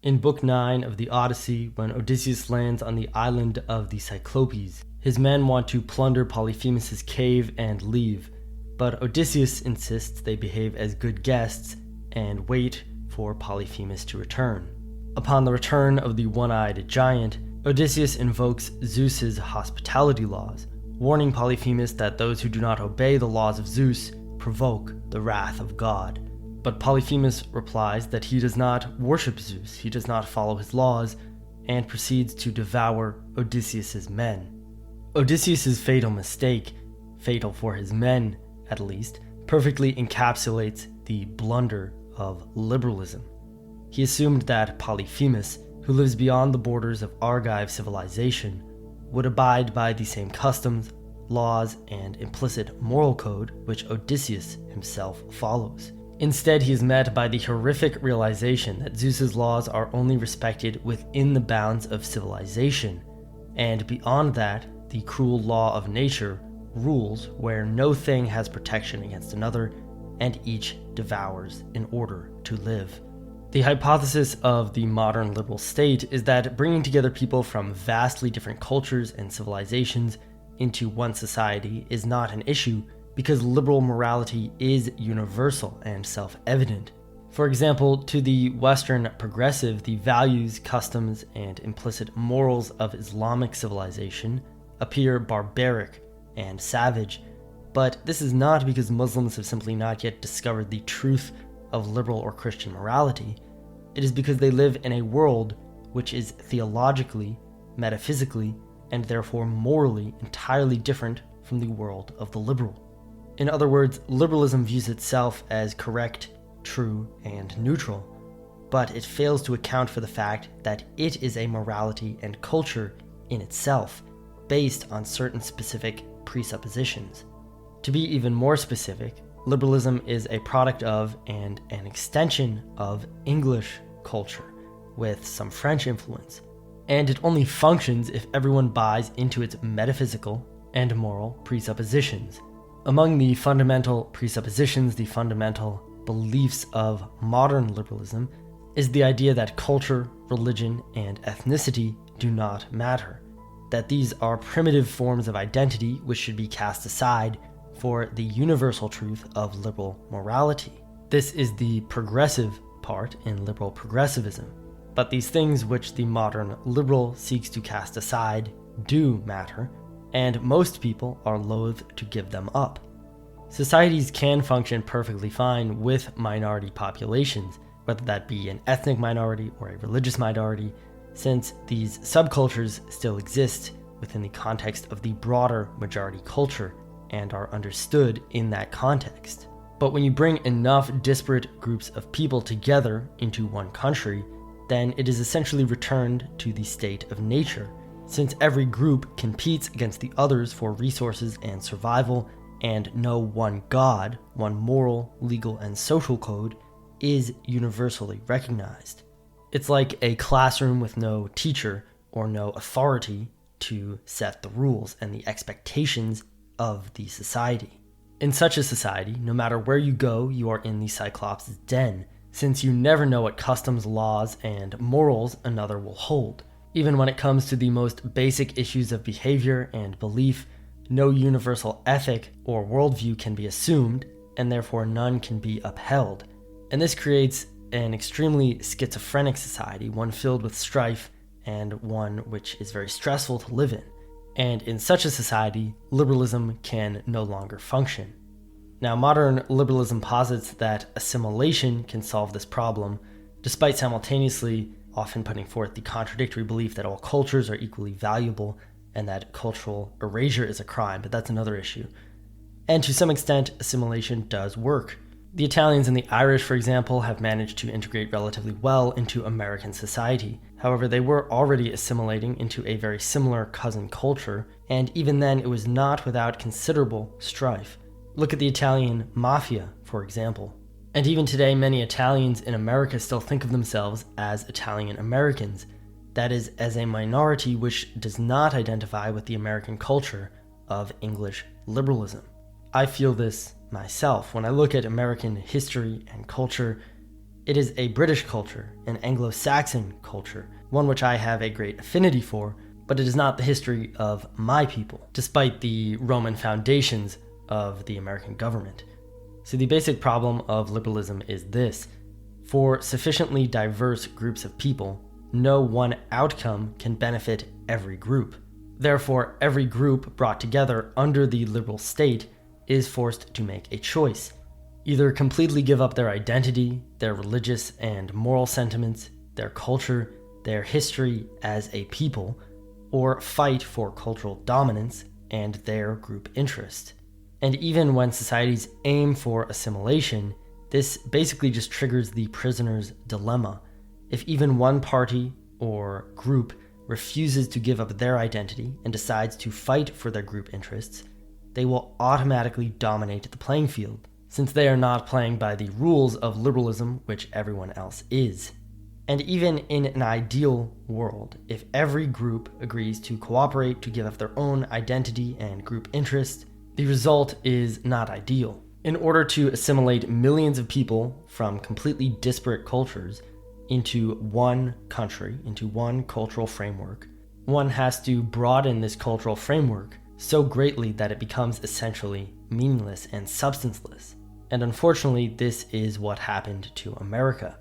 In Book 9 of the Odyssey, when Odysseus lands on the island of the Cyclopes, his men want to plunder Polyphemus' cave and leave, but Odysseus insists they behave as good guests and wait for Polyphemus to return. Upon the return of the one-eyed giant, Odysseus invokes Zeus's hospitality laws, warning Polyphemus that those who do not obey the laws of Zeus provoke the wrath of God. But Polyphemus replies that he does not worship Zeus, he does not follow his laws, and proceeds to devour Odysseus' men. Odysseus' fatal mistake, fatal for his men at least, perfectly encapsulates the blunder of liberalism. He assumed that Polyphemus, who lives beyond the borders of Argive civilization, would abide by the same customs, laws, and implicit moral code which Odysseus himself follows. Instead, he is met by the horrific realization that Zeus's laws are only respected within the bounds of civilization, and beyond that, the cruel law of nature rules where no thing has protection against another, and each devours in order to live. The hypothesis of the modern liberal state is that bringing together people from vastly different cultures and civilizations into one society is not an issue, because liberal morality is universal and self-evident. For example, to the Western progressive, the values, customs, and implicit morals of Islamic civilization appear barbaric and savage, but this is not because Muslims have simply not yet discovered the truth of liberal or Christian morality. It is because they live in a world which is theologically, metaphysically, and therefore morally entirely different from the world of the liberal. In other words, liberalism views itself as correct, true, and neutral, but it fails to account for the fact that it is a morality and culture in itself, based on certain specific presuppositions. To be even more specific, liberalism is a product of and an extension of English culture, with some French influence, and it only functions if everyone buys into its metaphysical and moral presuppositions. Among the fundamental presuppositions, the fundamental beliefs of modern liberalism is the idea that culture, religion, and ethnicity do not matter, that these are primitive forms of identity which should be cast aside for the universal truth of liberal morality. This is the progressive part in liberal progressivism. But these things which the modern liberal seeks to cast aside do matter, and most people are loath to give them up. Societies can function perfectly fine with minority populations, whether that be an ethnic minority or a religious minority, since these subcultures still exist within the context of the broader majority culture and are understood in that context. But when you bring enough disparate groups of people together into one country, then it is essentially returned to the state of nature, since every group competes against the others for resources and survival, and no one God, one moral, legal, and social code is universally recognized. It's like a classroom with no teacher or no authority to set the rules and the expectations of the society. In such a society, no matter where you go, you are in the Cyclops' den, since you never know what customs, laws, and morals another will hold. Even when it comes to the most basic issues of behavior and belief, no universal ethic or worldview can be assumed, and therefore none can be upheld. And this creates an extremely schizophrenic society, one filled with strife and one which is very stressful to live in. And in such a society, liberalism can no longer function. Now, modern liberalism posits that assimilation can solve this problem, despite simultaneously often putting forth the contradictory belief that all cultures are equally valuable and that cultural erasure is a crime, but that's another issue. And to some extent, assimilation does work. The Italians and the Irish, for example, have managed to integrate relatively well into American society. However, they were already assimilating into a very similar cousin culture, and even then it was not without considerable strife. Look at the Italian mafia, for example. And even today, many Italians in America still think of themselves as Italian Americans, that is, as a minority which does not identify with the American culture of English liberalism. I feel this myself. When I look at American history and culture, It is a British culture, an Anglo-Saxon culture, one which I have a great affinity for, but it is not the history of my people, despite the Roman foundations of the American government. So the basic problem of liberalism is this: for sufficiently diverse groups of people, no one outcome can benefit every group. Therefore, every group brought together under the liberal state is forced to make a choice. Either completely give up their identity, their religious and moral sentiments, their culture, their history as a people, or fight for cultural dominance and their group interest. And even when societies aim for assimilation, this basically just triggers the prisoner's dilemma. If even one party or group refuses to give up their identity and decides to fight for their group interests, they will automatically dominate the playing field, since they are not playing by the rules of liberalism, which everyone else is. And even in an ideal world, if every group agrees to cooperate to give up their own identity and group interests, the result is not ideal. In order to assimilate millions of people from completely disparate cultures into one country, into one cultural framework, one has to broaden this cultural framework so greatly that it becomes essentially meaningless and substanceless. And unfortunately, this is what happened to America.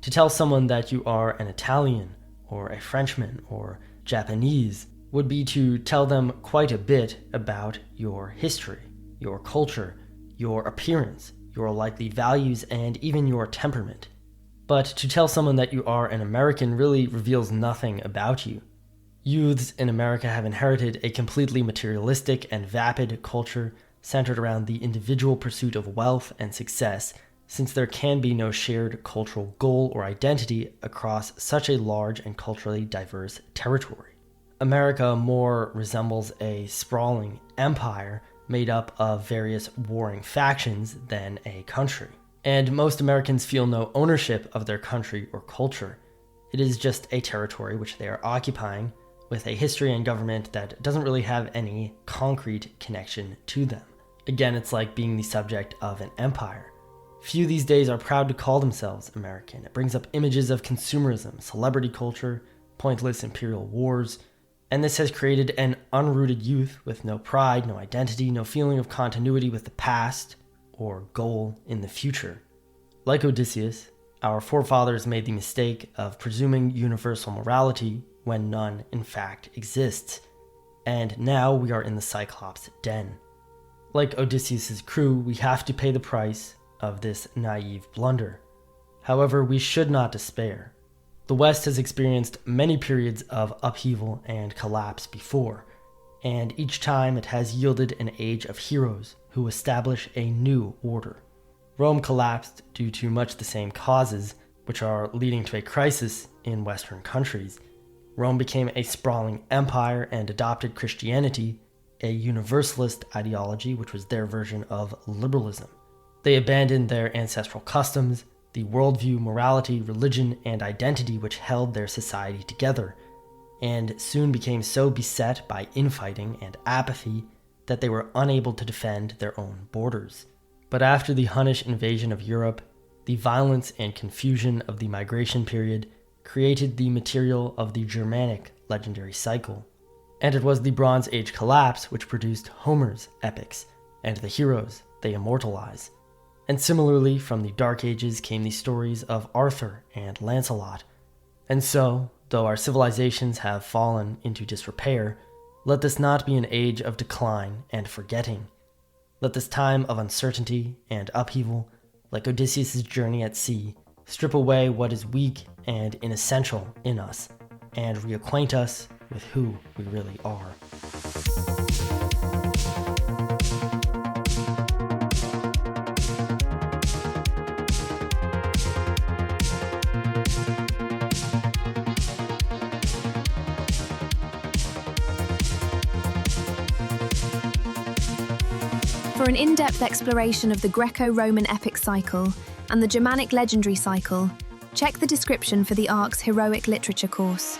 To tell someone that you are an Italian, or a Frenchman, or Japanese would be to tell them quite a bit about your history, your culture, your appearance, your likely values, and even your temperament. But to tell someone that you are an American really reveals nothing about you. Youths in America have inherited a completely materialistic and vapid culture centered around the individual pursuit of wealth and success, since there can be no shared cultural goal or identity across such a large and culturally diverse territory. America more resembles a sprawling empire made up of various warring factions than a country. And most Americans feel no ownership of their country or culture. It is just a territory which they are occupying, with a history and government that doesn't really have any concrete connection to them. Again, it's like being the subject of an empire. Few these days are proud to call themselves American. It brings up images of consumerism, celebrity culture, pointless imperial wars, and this has created an unrooted youth with no pride, no identity, no feeling of continuity with the past or goal in the future. Like Odysseus, our forefathers made the mistake of presuming universal morality when none in fact exists, and now we are in the Cyclops' den. Like Odysseus' crew, we have to pay the price of this naive blunder. However, we should not despair. The West has experienced many periods of upheaval and collapse before, and each time it has yielded an age of heroes who establish a new order. Rome collapsed due to much the same causes, which are leading to a crisis in Western countries. Rome became a sprawling empire and adopted Christianity, a universalist ideology which was their version of liberalism. They abandoned their ancestral customs, the worldview, morality, religion, and identity which held their society together, and soon became so beset by infighting and apathy that they were unable to defend their own borders. But after the Hunnish invasion of Europe, the violence and confusion of the migration period created the material of the Germanic legendary cycle. And it was the Bronze Age collapse which produced Homer's epics, and the heroes they immortalize. And similarly, from the Dark Ages came the stories of Arthur and Lancelot. And so, though our civilizations have fallen into disrepair, let this not be an age of decline and forgetting. Let this time of uncertainty and upheaval, like Odysseus' journey at sea, strip away what is weak and inessential in us, and reacquaint us with who we really are. For an in-depth exploration of the Greco-Roman epic cycle and the Germanic legendary cycle, check the description for the ARC's Heroic Literature course.